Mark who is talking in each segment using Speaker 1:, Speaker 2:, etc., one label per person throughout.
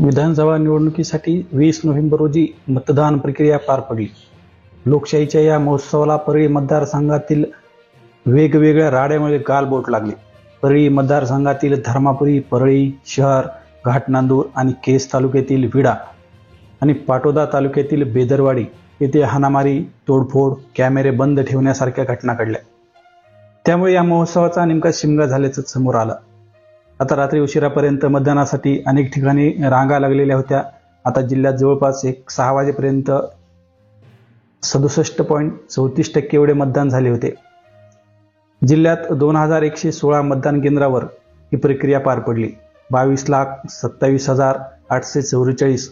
Speaker 1: विधानसभा निवडणुकीसाठी 20 नोव्हेंबर रोजी मतदान प्रक्रिया पार पडली. लोकशाहीच्या या महोत्सवाला परळी मतदारसंघातील वेगवेगळ्या राड्यामध्ये गालबोट लागले. परळी मतदारसंघातील धर्मापुरी, परळी शहर, घाटनांदूर आणि केज तालुक्यातील विडा आणि पाटोदा तालुक्यातील बेदरवाडी येथे हाणामारी, तोडफोड, कॅमेरे बंद ठेवण्यासारख्या घटना घडल्या. त्यामुळे या महोत्सवाचा नेमका शिमगा झाल्याचं समोर आलं. आता रात्री उशिरापर्यंत मतदानासाठी अनेक ठिकाणी रांगा लागलेल्या होत्या. आता जिल्ह्यात जवळपास 6 वाजेपर्यंत 67.34% एवढे मतदान झाले होते. जिल्ह्यात 2116 मतदान केंद्रावर ही प्रक्रिया पार पडली. 22,27,844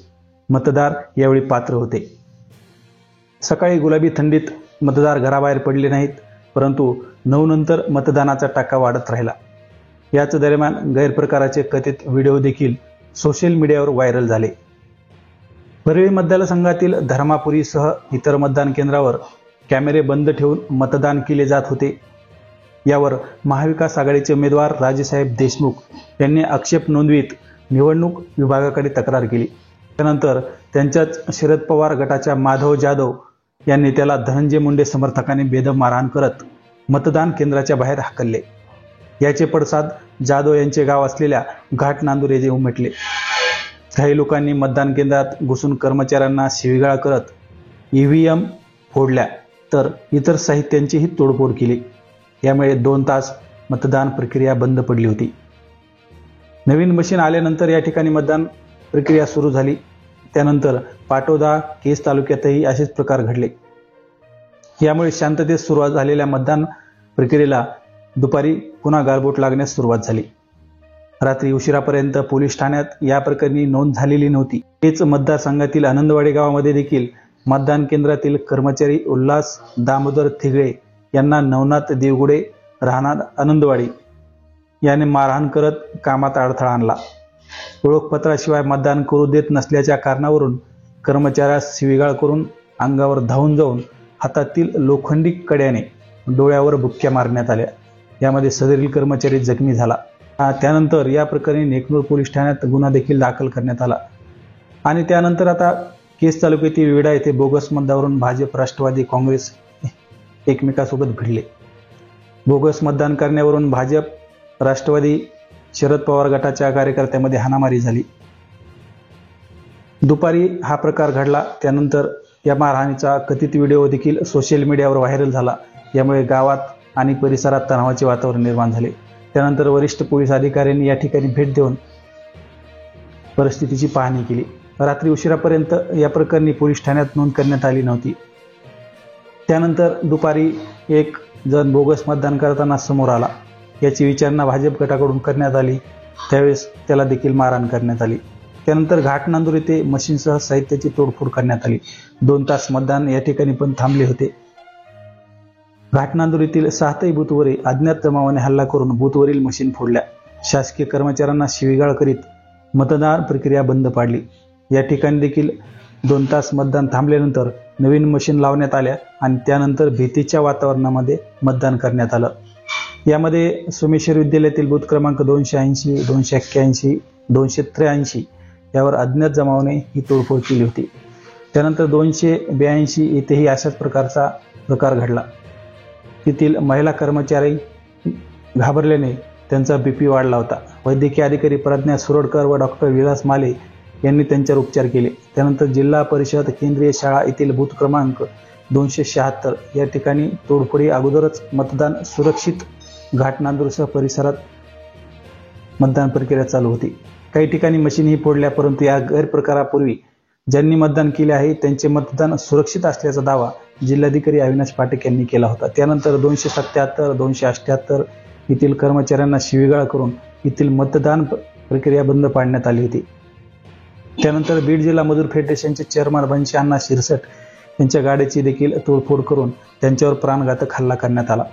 Speaker 1: मतदार यावेळी पात्र होते. सकाळी गुलाबी थंडीत मतदार घराबाहेर पडले नाहीत, परंतु 9 नंतर मतदानाचा टक्का वाढत राहिला. याच दरम्यान गैरप्रकाराचे कथित व्हिडिओ देखील सोशल मीडियावर व्हायरल झाले. परळी मतदारसंघातील धर्मापुरीसह इतर मतदान केंद्रावर कॅमेरे बंद ठेवून मतदान केले जात होते. यावर महाविकास आघाडीचे उमेदवार राजेसाहेब देशमुख यांनी आक्षेप नोंदवित निवडणूक विभागाकडे तक्रार केली. त्यानंतर त्यांच्याच शरद पवार गटाच्या माधव जाधव यांनी त्याला धनंजय मुंडे समर्थकांनी बेदम मारहाण करत मतदान केंद्राच्या बाहेर हाकलले. याचे पडसाद जाधव यांचे गाव असलेल्या घाटनांदूर येथे उमटले. काही लोकांनी मतदान केंद्रात घुसून कर्मचाऱ्यांना शिवीगाळ करत EVM फोडल्या, तर इतर साहित्यांचीही तोडफोड केली. यामुळे 2 तास मतदान प्रक्रिया बंद पडली होती. नवीन मशीन आल्यानंतर या ठिकाणी मतदान प्रक्रिया सुरू झाली. त्यानंतर पाटोदा, केज तालुक्यातही असेच प्रकार घडले. यामुळे शांततेत सुरुवात झालेल्या मतदान प्रक्रियेला दुपारी पुन्हा गालबोट लागण्यास सुरुवात झाली. रात्री उशिरापर्यंत पोलीस ठाण्यात या प्रकरणी नोंद झालेली नव्हती. हेच मतदारसंघातील आनंदवाडी गावामध्ये देखील मतदान केंद्रातील कर्मचारी उल्हास दामोदर थिगळे यांना नवनाथ देवगुडे राहणार आनंदवाडी याने मारहाण करत कामात अडथळा आणला. ओळखपत्राशिवाय मतदान करू देत नसल्याच्या कारणावरून कर्मचाऱ्यास शिवीगाळ करून अंगावर धावून जाऊन हातातील लोखंडी कड्याने डोळ्यावर बुक्क्या मारण्यात आल्या. यामध्ये सदरील कर्मचारी जखमी झाला. त्यानंतर या प्रकरणी नेकनूर पोलीस ठाण्यात गुन्हा देखील दाखल करण्यात आला. आणि त्यानंतर आता केज तालुक्यातील विडा येथे बोगस मतदानावरून भाजप, राष्ट्रवादी काँग्रेस एकमेकांसोबत भिडले. बोगस मतदान करण्यावरून भाजप, राष्ट्रवादी, शरद पवार गटाच्या कार्यकर्त्यांमध्ये हाणामारी झाली. दुपारी हा प्रकार घडला. त्यानंतर या मारहाणीचा कथित व्हिडिओ देखील सोशल मीडियावर व्हायरल झाला. यामुळे गावात आणि परिसरात तणावाचे वातावरण निर्माण झाले. त्यानंतर वरिष्ठ पोलीस अधिकाऱ्यांनी या ठिकाणी भेट देऊन परिस्थितीची पाहणी केली. रात्री उशिरापर्यंत या प्रकरणी पोलीस ठाण्यात नोंद करण्यात आली नव्हती. त्यानंतर दुपारी एक जण बोगस मतदान करताना समोर आला. याची विचारणा भाजप गटाकडून करण्यात आली. त्यावेळेस त्याला देखील मारहाण करण्यात आली. त्यानंतर घाटनांदूर येथे मशीनसह साहित्याची तोडफोड करण्यात आली. 2 तास मतदान या ठिकाणी पण थांबले होते. घाटनांदूर येथील 6 बूथवरही अज्ञात जमावाने हल्ला करून बूथवरील मशीन फोडल्या. शासकीय कर्मचाऱ्यांना शिवीगाळ करीत मतदान प्रक्रिया बंद पाडली. या ठिकाणी देखील 2 तास मतदान थांबल्यानंतर नवीन मशीन लावण्यात आल्या आणि त्यानंतर भीतीच्या वातावरणामध्ये मतदान करण्यात आलं. यामध्ये सोमेश्वर विद्यालयातील बूथ क्रमांक 280, 281, 283 यावर अज्ञात जमावाने ही तोडफोड केली होती. त्यानंतर 282 येथेही अशाच प्रकारचा प्रकार घडला. तेथील महिला कर्मचारी घाबरल्याने त्यांचा BP वाढला होता. वैद्यकीय अधिकारी प्रज्ञा सुरडकर व डॉक्टर विलास माले यांनी त्यांच्यावर उपचार केले. त्यानंतर जिल्हा परिषद केंद्रीय शाळा येथील बूथ क्रमांक 276 या ठिकाणी तोडफोडी अगोदरच मतदान सुरक्षित घाटनांदूरसह परिसरात मतदान प्रक्रिया चालू होती. काही ठिकाणी मशीनही फोडल्या, परंतु या गैरप्रकारापूर्वी ज्यांनी मतदान केले आहे त्यांचे मतदान सुरक्षित असल्याचा दावा जिल्हाधिकारी अविनाश पाठक यांनी केला होता. त्यानंतर 277, 278 येथील कर्मचाऱ्यांना शिवीगाळ करून येथील मतदान प्रक्रिया बंद पाडण्यात आली होती. त्यानंतर बीड जिल्हा मजूर फेडरेशनचे चेअरमन बंशी अण्णा शिरसट यांच्या गाडीची देखील तोडफोड करून त्यांच्यावर प्राणघातक हल्ला करण्यात आला.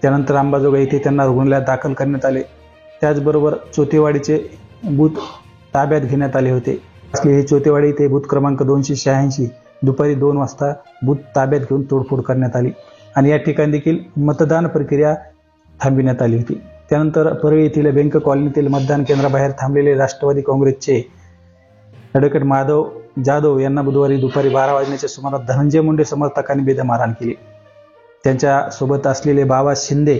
Speaker 1: त्यानंतर अंबाजोगाई येथे त्यांना रुग्णालयात दाखल करण्यात आले. त्याचबरोबर चोतेवाडीचे बूथ ताब्यात घेण्यात आले होते. हे चोतेवाडी येथे बूथ क्रमांक 286 दुपारी 2 वाजता बूथ ताब्यात घेऊन तोडफोड करण्यात आली आणि या ठिकाणी देखील मतदान प्रक्रिया थांबविण्यात आली होती. त्यानंतर परळी येथील बँक कॉलनीतील मतदान केंद्राबाहेर थांबलेले राष्ट्रवादी काँग्रेसचे ॲडव्होकेट माधव जाधव यांना बुधवारी दुपारी 12 वाजण्याच्या सुमारास धनंजय मुंडे समर्थकांनी बेदम मारहाण केली. त्यांच्या सोबत असलेले बाबा शिंदे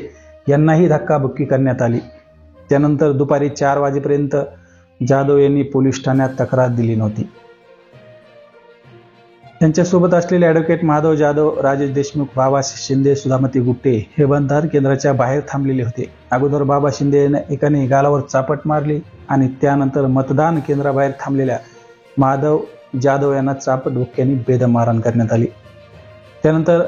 Speaker 1: यांनाही धक्काबुक्की करण्यात आली. त्यानंतर दुपारी 4 वाजेपर्यंत जाधव यांनी पोलीस ठाण्यात तक्रार दिली नव्हती. त्यांच्यासोबत असलेले ॲडव्होकेट माधव जाधव, राजेश देशमुख, बाबा शिंदे, सुधामती गुट्टे हे मतदान केंद्राच्या बाहेर थांबलेले होते. अगोदर बाबा शिंदे एकाने गालावर चापट मारली आणि त्यानंतर मतदान केंद्राबाहेर थांबलेल्या माधव जाधव यांना चापटबुक्क्यांनी बेदम मारहाण करण्यात आली. त्यानंतर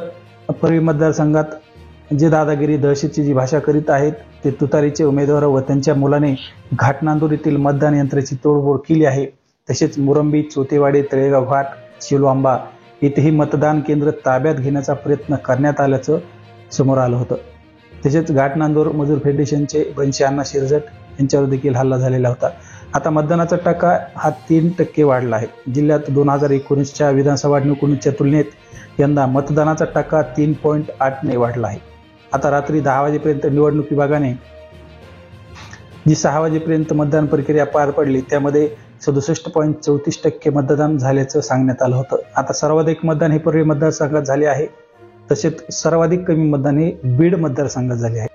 Speaker 1: परळी मतदारसंघात जे दादागिरी, दहशतीची जी भाषा करीत आहेत ते तुतारीचे उमेदवार व त्यांच्या मुलाने घाटनांदूर येथील मतदान यंत्राची तोडफोड केली आहे. तसेच मुरंबी, चोतेवाडी, तळेगाव घाट, शिलोआंबा येथेही मतदान केंद्र ताब्यात घेण्याचा प्रयत्न करण्यात आल्याचं समोर आलं होतं. तसेच घाटनांदूर मजूर फेडरेशनचे बंशी अण्णा शिरजट यांच्यावर देखील हल्ला झालेला होता. आता मतदानाचा टक्का हा 3% वाढला आहे. जिल्ह्यात 2019च्या विधानसभा निवडणुकीच्या तुलनेत यंदा मतदानाचा टक्का 3.8ने वाढला आहे. आता रात्री 10 वाजेपर्यंत निवडणूक विभागाने जी 6 वाजेपर्यंत मतदान प्रक्रिया पार पडली त्यामध्ये 67.34% मतदान झाल्याचं सांगण्यात आलं होतं. आता सर्वाधिक मतदान हे परळी मतदारसंघात झाले आहे. तसेच सर्वाधिक कमी मतदान हे बीड मतदारसंघात झाले आहे.